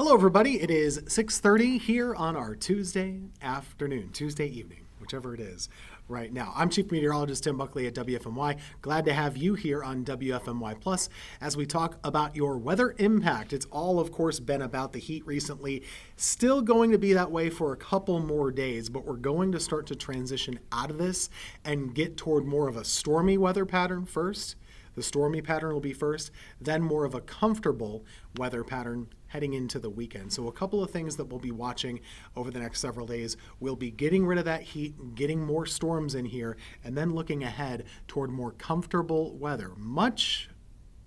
Hello, everybody. It is 6:30 here on our Tuesday evening, whichever it is right now. I'm Chief Meteorologist Tim Buckley at WFMY. Glad to have you here on WFMY Plus as we talk about your weather impact. It's all, of course, been about the heat recently. Still going to be that way for a couple more days, but we're going to start to transition out of this and get toward more of a stormy weather pattern first. The stormy pattern will be first, then more of a comfortable weather pattern heading into the weekend. So a couple of things that we'll be watching over the next several days. We'll be getting rid of that heat, getting more storms in here, and then looking ahead toward more comfortable weather. Much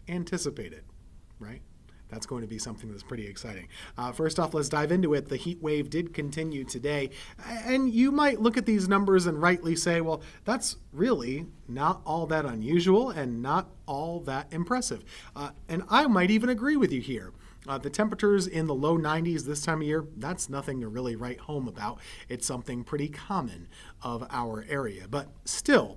anticipated, right? That's going to be something that's pretty exciting. First off, let's dive into it. The heat wave did continue today. And you might look at these numbers and rightly say, well, that's really not all that unusual and not all that impressive. And I might even agree with you here. The temperatures in the low 90s this time of year, that's nothing to really write home about. It's something pretty common of our area. But still,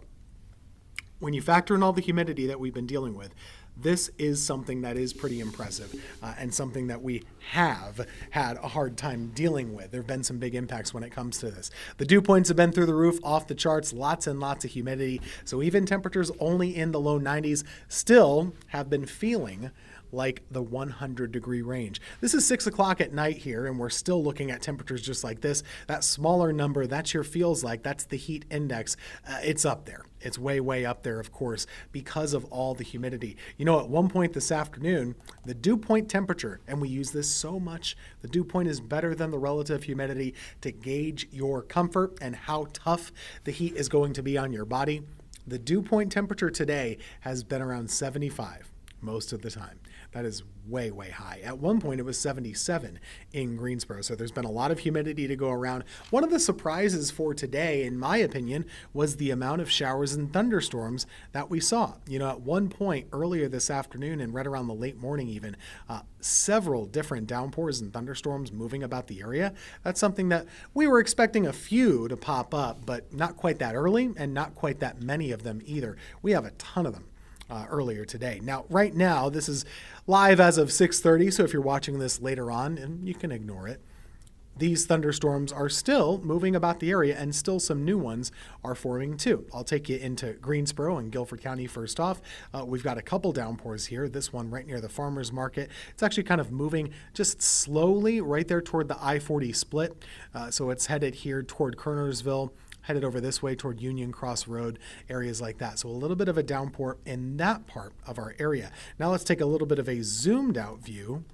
when you factor in all the humidity that we've been dealing with, this is something that is pretty impressive and something that we have had a hard time dealing with. There have been some big impacts when it comes to this. The dew points have been through the roof, off the charts, lots and lots of humidity. So even temperatures only in the low 90s still have been feeling like the 100-degree range. This is 6 o'clock at night here, and we're still looking at temperatures just like this. That smaller number, that's your feels like, that's the heat index. It's up there. It's way, way up there, of course, because of all the humidity. You know, at one point this afternoon, the dew point temperature, and we use this so much, the dew point is better than the relative humidity to gauge your comfort and how tough the heat is going to be on your body. The dew point temperature today has been around 75 most of the time. That is way, way high. At one point, it was 77 in Greensboro, so there's been a lot of humidity to go around. One of the surprises for today, in my opinion, was the amount of showers and thunderstorms that we saw. You know, at one point earlier this afternoon and right around the late morning even, several different downpours and thunderstorms moving about the area. That's something that we were expecting a few to pop up, but not quite that early and not quite that many of them either. We have a ton of them. Earlier today. Now, right now, this is live as of 6:30, so if you're watching this later on, and you can ignore it, these thunderstorms are still moving about the area, and still some new ones are forming too. I'll take you into Greensboro and Guilford County first off. We've got a couple downpours here. This one right near the farmer's market. It's actually kind of moving just slowly right there toward the I-40 split. So it's headed here toward Kernersville, headed over this way toward Union Cross Road, areas like that. So a little bit of a downpour in that part of our area. Now let's take a little bit of a zoomed out view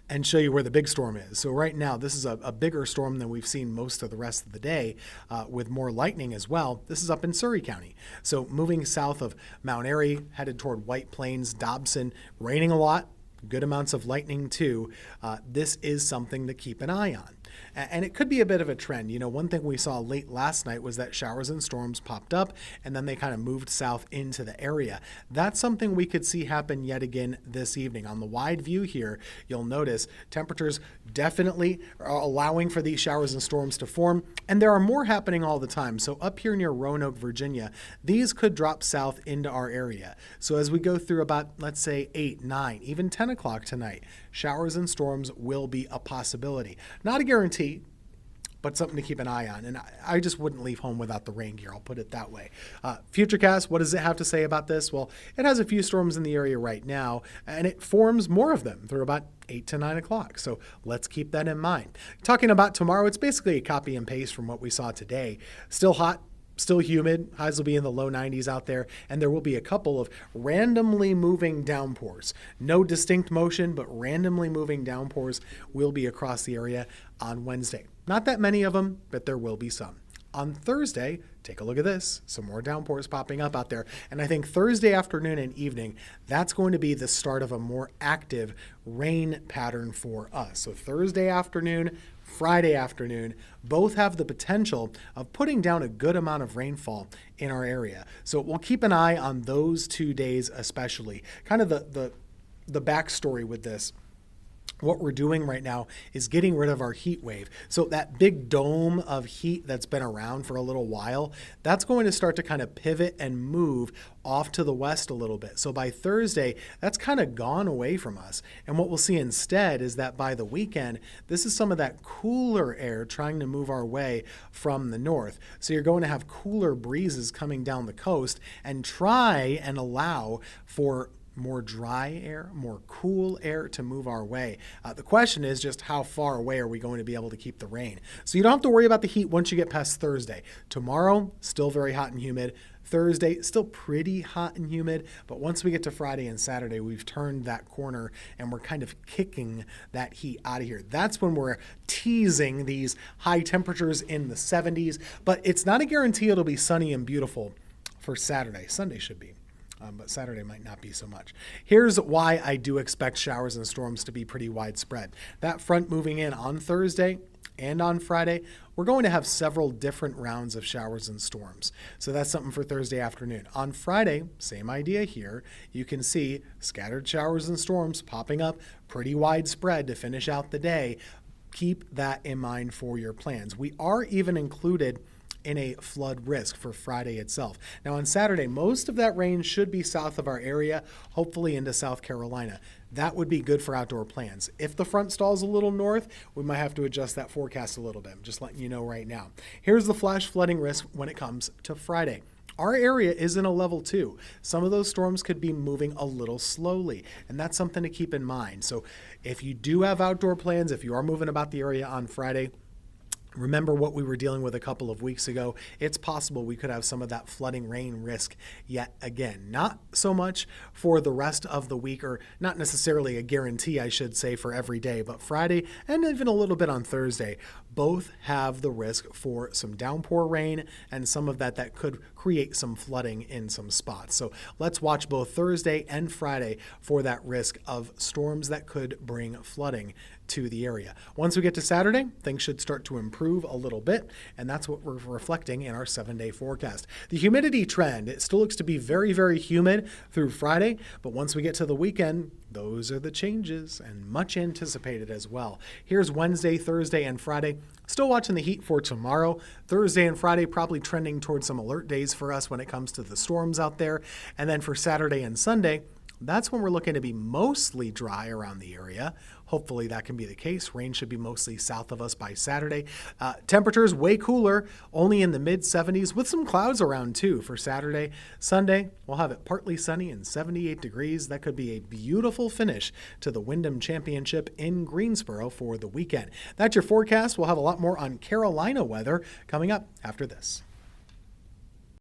and show you where the big storm is. So right now, this is a bigger storm than we've seen most of the rest of the day, with more lightning as well. This is up in Surry County. So moving south of Mount Airy, headed toward White Plains, Dobson, raining a lot, good amounts of lightning too. This is something to keep an eye on. And it could be a bit of a trend. You know, one thing we saw late last night was that showers and storms popped up and then they kind of moved south into the area. That's something we could see happen yet again this evening. On the wide view here, you'll notice temperatures definitely are allowing for these showers and storms to form, and there are more happening all the time. So up here near Roanoke, Virginia, these could drop south into our area. So as we go through about, let's say, 8, 9, even 10 o'clock tonight, showers and storms will be a possibility. Not a guarantee, but something to keep an eye on. And I just wouldn't leave home without the rain gear, I'll put it that way. Futurecast, what does it have to say about this? Well, it has a few storms in the area right now, and it forms more of them through about 8 to 9 o'clock. So let's keep that in mind. Talking about tomorrow, it's basically a copy and paste from what we saw today. Still hot, still humid. Highs will be in the low 90s out there, and there will be a couple of randomly moving downpours. No distinct motion, but randomly moving downpours will be across the area on Wednesday. Not that many of them, but there will be some. On Thursday, take a look at this. Some more downpours popping up out there. And I think Thursday afternoon and evening, that's going to be the start of a more active rain pattern for us. So Thursday afternoon, Friday afternoon, both have the potential of putting down a good amount of rainfall in our area. So we'll keep an eye on those 2 days especially. Kind of the backstory with this. what we're doing right now is getting rid of our heat wave. So that big dome of heat that's been around for a little while, that's going to start to kind of pivot and move off to the west a little bit. So by Thursday, that's kind of gone away from us. And what we'll see instead is that by the weekend, this is some of that cooler air trying to move our way from the north. So you're going to have cooler breezes coming down the coast and try and allow for more dry air, more cool air to move our way. The question is just how far away are we going to be able to keep the rain? So you don't have to worry about the heat once you get past Thursday. Tomorrow, still very hot and humid. Thursday, still pretty hot and humid, but once we get to Friday and Saturday, we've turned that corner and we're kind of kicking that heat out of here. That's when we're teasing these high temperatures in the 70s, but it's not a guarantee it'll be sunny and beautiful for Saturday. Sunday should be. But Saturday might not be so much. Here's why I do expect showers and storms to be pretty widespread. That front moving in on Thursday and on Friday, we're going to have several different rounds of showers and storms. So that's something for Thursday afternoon. On Friday, same idea here. You can see scattered showers and storms popping up pretty widespread to finish out the day. Keep that in mind for your plans. We are even included in a flood risk for Friday itself. Now on Saturday, most of that rain should be south of our area, hopefully into South Carolina. That would be good for outdoor plans. If the front stalls a little north, we might have to adjust that forecast a little bit. I'm just letting you know right now. Here's the flash flooding risk when it comes to Friday. Our area is in a level 2. Some of those storms could be moving a little slowly, and that's something to keep in mind. So if you do have outdoor plans, if you are moving about the area on Friday, remember what we were dealing with a couple of weeks ago. It's possible we could have some of that flooding rain risk yet again. Not so much for the rest of the week, or not necessarily a guarantee, I should say, for every day, but Friday and even a little bit on Thursday, both have the risk for some downpour rain and some of that could create some flooding in some spots. So let's watch both Thursday and Friday for that risk of storms that could bring flooding to the area. Once we get to Saturday, things should start to improve a little bit, and that's what we're reflecting in our 7-day forecast. The humidity trend, it still looks to be very, very humid through Friday, but once we get to the weekend, those are the changes, and much anticipated as well. Here's Wednesday, Thursday, and Friday. Still watching the heat for tomorrow. Thursday and Friday probably trending towards some alert days for us when it comes to the storms out there. And then for Saturday and Sunday, that's when we're looking to be mostly dry around the area. Hopefully that can be the case. Rain should be mostly south of us by Saturday. Temperatures way cooler, only in the mid-70s with some clouds around too for Saturday. Sunday, we'll have it partly sunny and 78 degrees. That could be a beautiful finish to the Wyndham Championship in Greensboro for the weekend. That's your forecast. We'll have a lot more on Carolina weather coming up after this.